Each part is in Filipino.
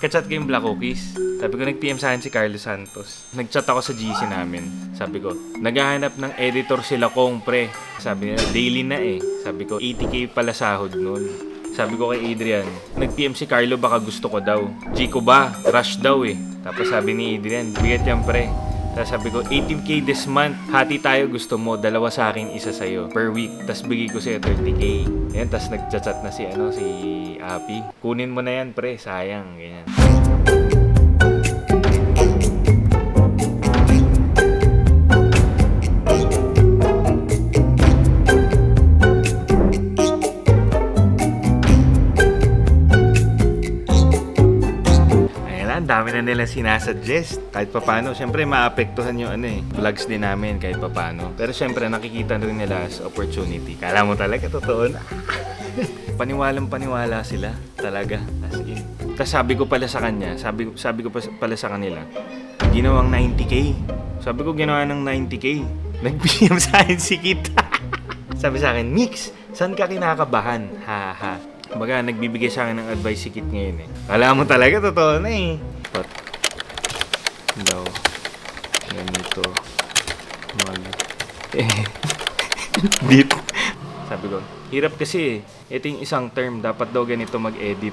Kachat ko yung Black Cookies. Sabi ko, nag-PM sa akin si Carlos Santos. Nag-chat ako sa GC namin. Sabi ko, naghahanap ng editor sila kong pre. Sabi nila, daily na eh. Sabi ko, 80k pala sahod nun. Sabi ko kay Adrian, nag-PM si Carlo, baka gusto ko daw. Chico ba? Rush daw eh. Tapos sabi ni Adrian, bigat yan pre. Tapos sabi ko, 18k this month. Hati tayo, gusto mo. Dalawa sa akin, isa sa'yo. Per week. Tapos bigay ko sa'yo 30k. Ayan, tapos nag-chat na si Api. Kunin mo na yan, pre. Sayang. Ganyan. Dami na nila sinasuggest. Kahit papano, syempre maapektuhan yung vlogs din namin kahit papano. Pero syempre nakikita rin nila as opportunity. Kala mo talaga, totoo na. Paniwalang-paniwala sila. Talaga. As in. Tapos sabi ko pala sa kanya, sabi ko pala sa kanila, ginawang 90k. Sabi ko ginawa ng 90k. Nag-PM sa akin si Kit. Sabi sa akin, Mix, saan ka kinakabahan? Ha. Baga, nagbibigay sa akin ng advice si Kit ngayon eh. Kala mo talaga, totoo na eh. But, daw, ganito, dito. Sabi ko, hirap kasi eh. Ito yung isang term, dapat daw ganito mag-edit.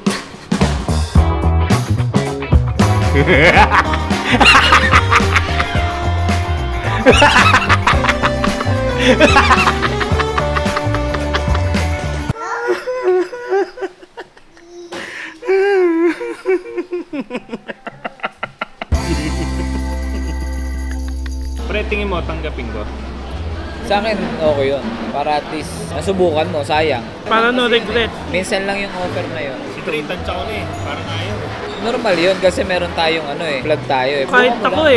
Pre, tingin mo, tanggapin ko? Sa akin, okay yun. Para at least, nasubukan mo, sayang. Para no regret. Minsan lang yung offer na yun. Si Tritan tsaka na eh, parang ayaw. Normal yun kasi meron tayong vlog tayo eh. Kahit ako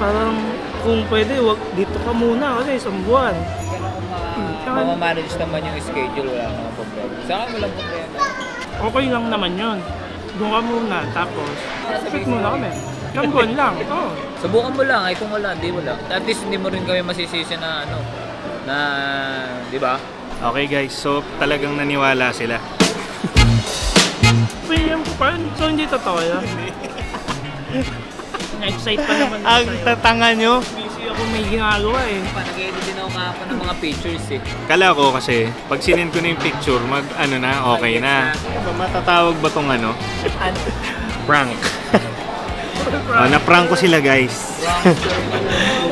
parang kung pwede, wag dito ka muna kasi isang buwan. Mamamanage naman yung schedule, wala namang problema. Sa akin, walang problema. Okay lang naman yun. Doon ka muna, tapos sit muna kami. Isang buwan lang. Oh. Subukan mo lang, ay kung wala, hindi mo lang. At least hindi mo rin kami masisisi na di ba? Okay guys, so talagang naniwala sila. PM ko pa, so hindi totoo yan. Na-excite pa naman. Ang tatanga nyo. Busy ako, may ginagawa eh. Nag-edit din ako kahapon ng mga pictures eh. Kala ko kasi, pag sinend ko na yung picture, okay na. Matatawag ba tong prank. Na-prank ko sila guys.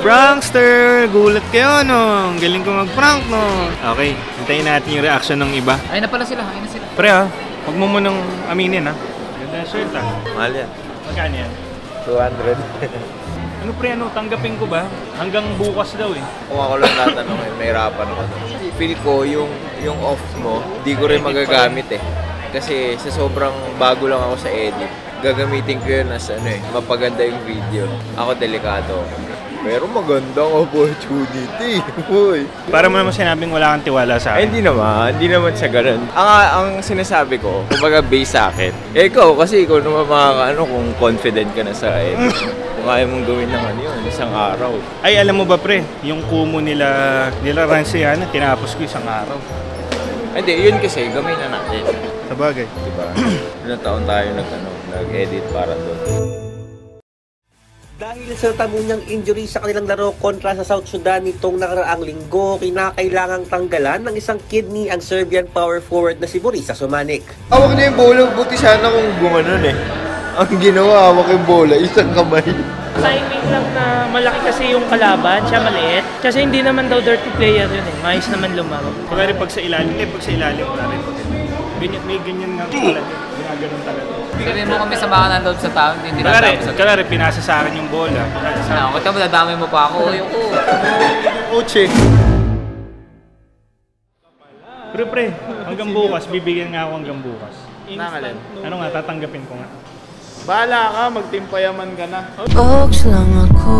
Prankster! Gulat kayo no? Ang galing ko mag-prank no? Okay, hintayin natin yung reaction ng iba. Ayun na pala sila, Pre huwag mo munang aminin Ganda na shirt Mahal yan. Magkano yan? 200. Ano pre, tanggapin ko ba? Hanggang bukas daw eh. Kung ako lang tatanungin, may hirapan ako. Feel ko yung off mo, di ko rin magagamit eh. Kasi sa sobrang bago lang ako sa edit, gagamitin ko yun as mapaganda yung video. Ako delikado. Pero magandang opportunity. Boy. Para mo naman sinabing wala kang tiwala sa akin. Hindi naman sa ganun. Ang sinasabi ko, kumbaga base sa akin. Ikaw naman kung confident ka na sa edit. Kung ayaw mong gawin naman yun, isang araw. Ay, alam mo ba pre, yung kumo nila Rancy tinapos ko isang araw. Hindi, yun kasi, gamay na natin. Sabagay. Diba? Ilang taon tayo nag-edit para doon. Dahil sa tamo niyang injury sa kanilang laro kontra sa South Sudan nitong nakaraang linggo, kinakailangang tanggalan ng isang kidney ang Serbian power forward na si Borisa Sumanic. Hawak niya yung bola, buti sana kung gumanon eh. Ang ginawa, hawak yung bola, isang kamay. Timing lang na malaki kasi yung kalaban, siya maliit. Kasi hindi naman daw dirty player yun eh. Maayos naman lumaro. Kaya pag sa ilalim wala rin. May ganyan nga talaga. Ginaganon talaga. Sabihin mo kami sa baka ng loob sa tao, hindi natapos. Kaya pinasa sa akin yung bola. Kita mo, dadamay mo pa ako. Uche. Pero pre, hanggang bukas, bibigyan nga ako hanggang bukas. Nakalin. Ano nga, tatanggapin ko nga. Bahala ka, magtimpayaman ka na. Oaks lang ako.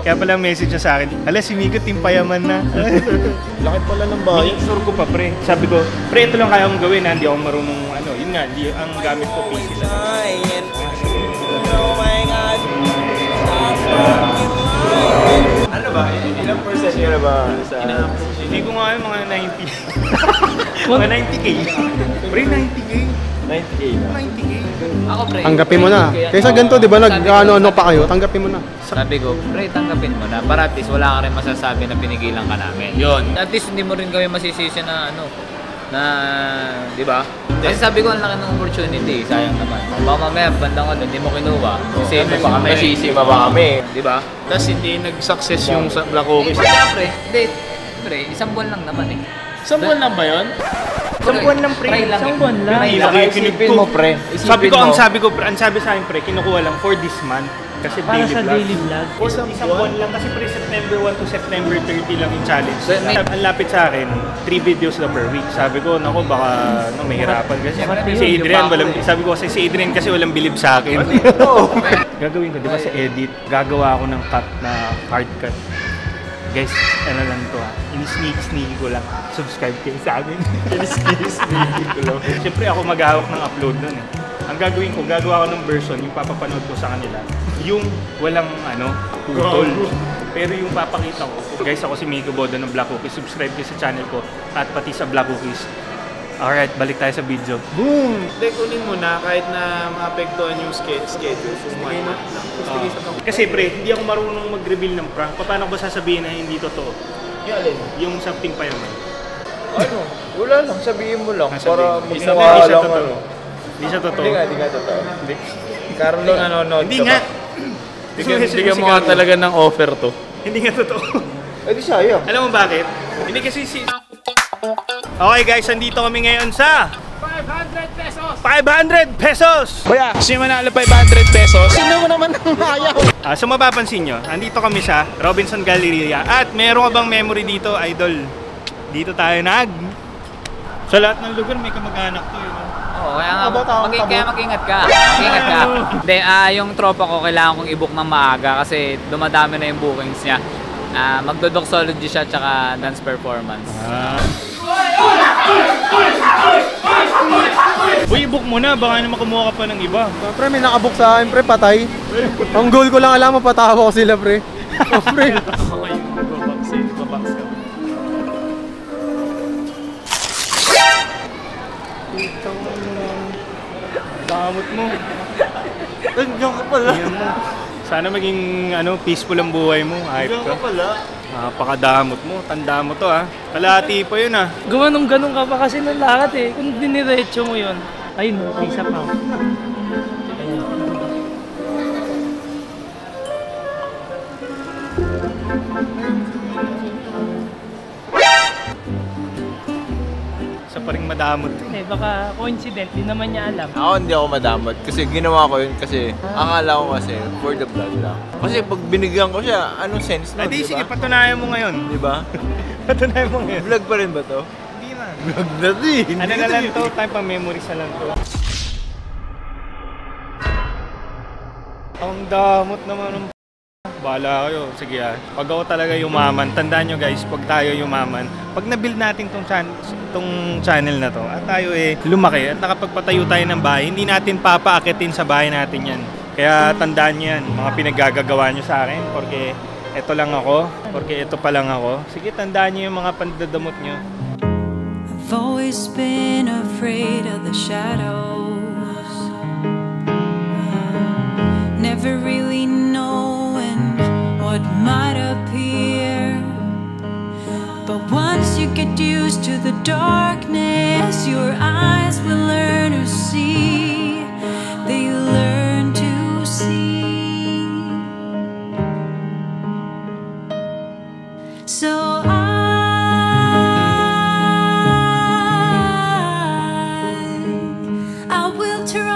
Kaya pala message niya sa akin, hala si Miko timpayaman na. Laki pala ng bahay. Sure ko pa pre. Sabi ko, pre ito lang kaya kong gawin hindi ako marunong yun nga, ang gamit ko PC lang. Ano ba? Ilang percent yun ba sa... Hindi ko nga yung mga 90. Mga 90k. Pre, 90k. 90K na. 90k. Ako, pre. Tanggapin mo na. Kaysa ganito, di ba, nag-ano-ano pa kayo, tanggapin mo na. Sabi ko, pre, tanggapin mo na. Para at least wala ka rin masasabi na pinigilan ka namin. Yun. At least hindi mo rin kami masisisi na di ba? Kasi sabi ko, ang laki ng opportunity, sayang naman. Baka mamaya, bandang ko, hindi mo kinuha. Kasi mo pa kami. Masisima ba kami? Di ba? Tapos hindi nag-success yung sa Black Cookies. Hindi, pre, isang buwan lang naman eh. Isang buwan lang ba yun? Isang buwan lang, pre. Isang buwan lang. Try Hindi, Isipin mo, pre. Ang sabi sa akin, pre, kinukuha lang for this month. Kasi Para sa daily vlog. For isang buwan lang kasi pre, September 1 to September 30 lang yung challenge. So, Ang lapit sa akin, 3 videos na per week. Sabi ko, naku, baka mahirapan kasi. Si Adrian, sabi ko kasi si Adrian kasi walang bilib sa akin. Gagawin ko, di ba sa edit, gagawa ako ng cut na hard cut. Guys, ano lang to ha, in-sneaky ko lang. Subscribe kayo sa akin. In-sneaky ko lang. Siyempre ako maghahawak ng upload nun eh. Ang gagawin ko, gagawa ko ng version, yung papapanood ko sa kanila. Yung walang putol. Pero yung papakita ko, guys, ako si Miko Bodo ng Black Cookies. Subscribe kayo sa channel ko at pati sa Black Cookies. Alright, balik tayo sa video. Boom! Hindi, kunin mo na kahit na maapektuhan yung schedule. Kasi pre, hindi ako marunong mag-reveal ng prank. Paano ko ba sasabihin na hindi totoo? Yung alin? Yung something pa yun. Ano? Wala lang, sabihin mo lang. Sabihin. Para Hindi magmukha siya lang totoo. Hindi siya totoo. Hindi nga totoo. Hindi. Carlo, nanonood Hindi ka nga. ba? Bigyan mo nga talaga ng offer to. Hindi nga totoo. Eh di sayang. Alam mo bakit? Hindi kasi Okay guys, andito kami ngayon sa 500 pesos! Kuya, sino manalo 500 pesos? Sino mo naman ang ayaw? So mapapansin nyo, andito kami sa Robinson Galleria. At meron ka bang memory dito, idol? Dito tayo sa lahat ng lugar may kamag-anak to. Oo, kaya nga, mag-ingat ka. Mag-ingat ka. Hindi, yung tropa ko, kailangan kong i-book ng maaga kasi dumadami na yung bookings niya. Magdodoxology siya tsaka dance performance. Uy, book mo na, baka naman kumuha ka pa ng iba. Pre, may nakabook sa akin, pre, patay. Ang goal ko lang alam, mapatawa ko sila, pre. Oh, pre. Damot mo. Diyan ka pala. Sana maging peaceful ang buhay mo. Hype ka. Napakadamot mo. Tanda mo to ha. Kalahati pa yun ha. Gumanong-ganong ka pa kasi ng lakad eh. Kung diniretso mo yun. Ayun o, isa pa. Isa pa rin madamot. Eh, baka coincident, di naman niya alam. Ako hindi ako madamot kasi ginawa ko yun kasi akala ko kasi for the vlog lang. Kasi pag binigyan ko siya, anong sense nun, Adi, diba? sige, patunayan mo ngayon. Diba? Patunayan mo ngayon. Vlog pa rin ba to? Hindi na. Vlog na din. Ano na lang to? Time pa memories na lang to. Ang damot naman ng bahala kayo. Sige pag ako talaga yumaman, tandaan nyo guys, pag tayo yumaman, pag na-build natin tong channel na to, at tayo lumaki at nakapagpatayo tayo ng bahay, hindi natin papaakitin sa bahay natin yan. Kaya tandaan nyo yan, mga pinaggagawa nyo sa akin, porque eto lang ako, porque eto pa lang ako. Sige, tandaan nyo yung mga pandadamot nyo. I've always been afraid of the shadows. Never really knowing what might appear. But once you get used to the darkness, your eyes will learn to see. They learn to see. So I will try.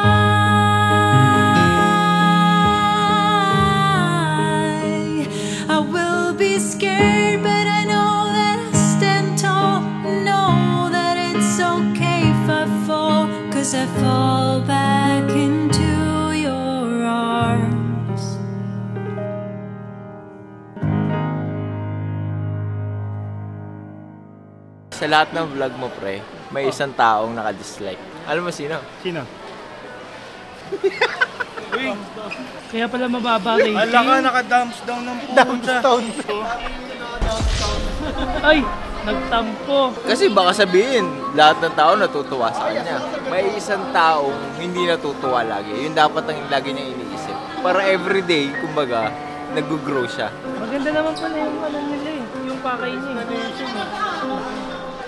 I will be scared, but I know that I stand tall. Know that it's okay if I fall, 'cause I fall back into your arms. Sa lahat ng vlog mo, pre, may isang taong naka-dislike. Alam mo sino? Sino? Uy, Kaya pala mababa rating. ala ka, naka-dumps down ng pumunta. Ay, nagtampo. Kasi baka sabihin, lahat ng tao natutuwa sa kanya. May isang taong hindi natutuwa lagi. Yun dapat ang lagi niya iniisip. Para everyday, kumbaga, nag-grow siya. Maganda naman pala yung ano nila eh. Yung pakay niya.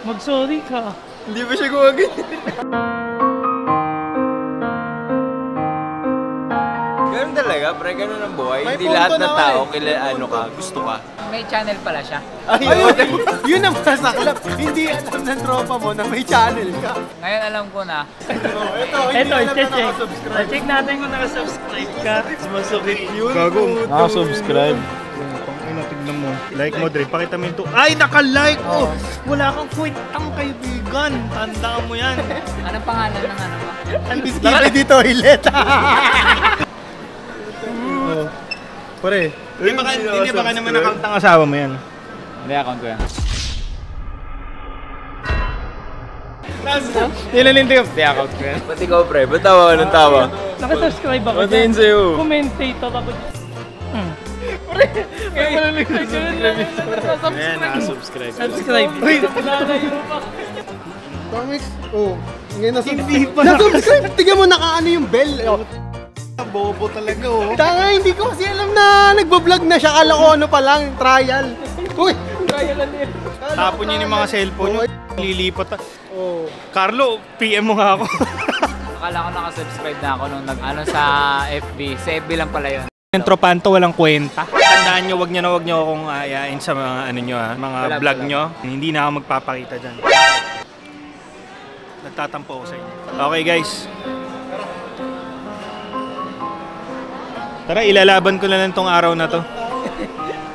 Mag-sorry ka. Hindi ba siya gumagay? Ganun talaga, pre, ganun ang buhay. May Hindi punto lahat ng naman tao gusto ka. May channel pala siya. Ayun, yun ang masaklap. Hindi alam ng tropa mo na may channel ka. Ngayon alam ko na. Eto, check. Check natin kung nakasubscribe ka. Sumasukit yun. Gago. Nakasubscribe. Ay, tignan mo. Like mo, Dre. Pakita mo yung Ay, naka-like! Oh. Wala kang kwentang kaibigan. Tandaan mo yan. Anong pangalan ng ano mo? Hindi dito, toilet. Oh. Pare, hindi baka naman account ng asawa mo yan. Hindi, account ko yan. Nilalindig ako. Hindi account ko yan. Ba't ikaw, pre? Ba't tawa ka ng tawa? Nakasubscribe ako. Patingin sa'yo. Commentator ako. Ayan, nakasubscribe. Subscribe. Pamix, ngayon na-subscribe. Tignan mo, naka-ano yung bell. Bobo talaga, oh. Tanga, hindi ko kasi alam na nagbablog na siya. Kala ko ano pa lang, trial. Uy! Tapon niyo yung mga cellphone nyo. Lilipat. Carlo, PM mo nga ako. Akala ko nakasubscribe na ako nung nag-ano sa FB. Sa FB lang pala yun. Yung tropanto walang kwenta. Tandaan nyo, wag nyo akong ayain sa mga ano nyo mga Wala, vlog wala. nyo. Hindi na ako magpapakita dyan. Nagtatampo ako sa inyo. Okay guys. Tara, ilalaban ko na lang tong araw na to.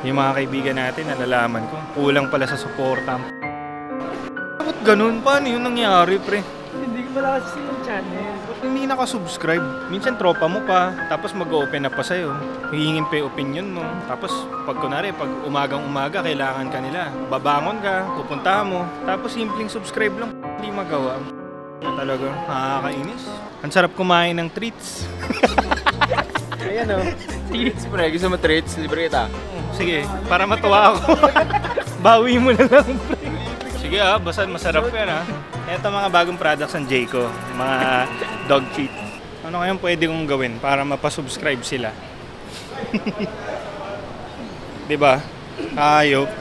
Yung mga kaibigan natin, nalalaman ko. Kulang pala sa suporta. Ba't ganun? Paano yun nangyari, pre? Hindi ko pala kasi yung channel. Ba't hindi nakasubscribe? Minsan tropa mo pa, tapos mag-open up pa sa'yo. Hihingin pa yung opinion mo. Tapos pag kunwari, pag umagang-umaga, kailangan ka nila. Babangon ka, pupunta mo. Tapos simpleng subscribe lang, hindi magawa. Talaga, nakakainis. Ang sarap kumain ng treats. Ayan, oh. Sige. Pre, gusto mo treats? Libre kita. Sige, para matuwa ako. Bawi mo na lang, pre. Sige basta masarap yan Ito mga bagong products ng Jayco, mga dog treat. Ano kayang pwede kong gawin para mapasubscribe sila? Diba? Ayok.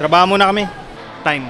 Trabaho muna kami. Time.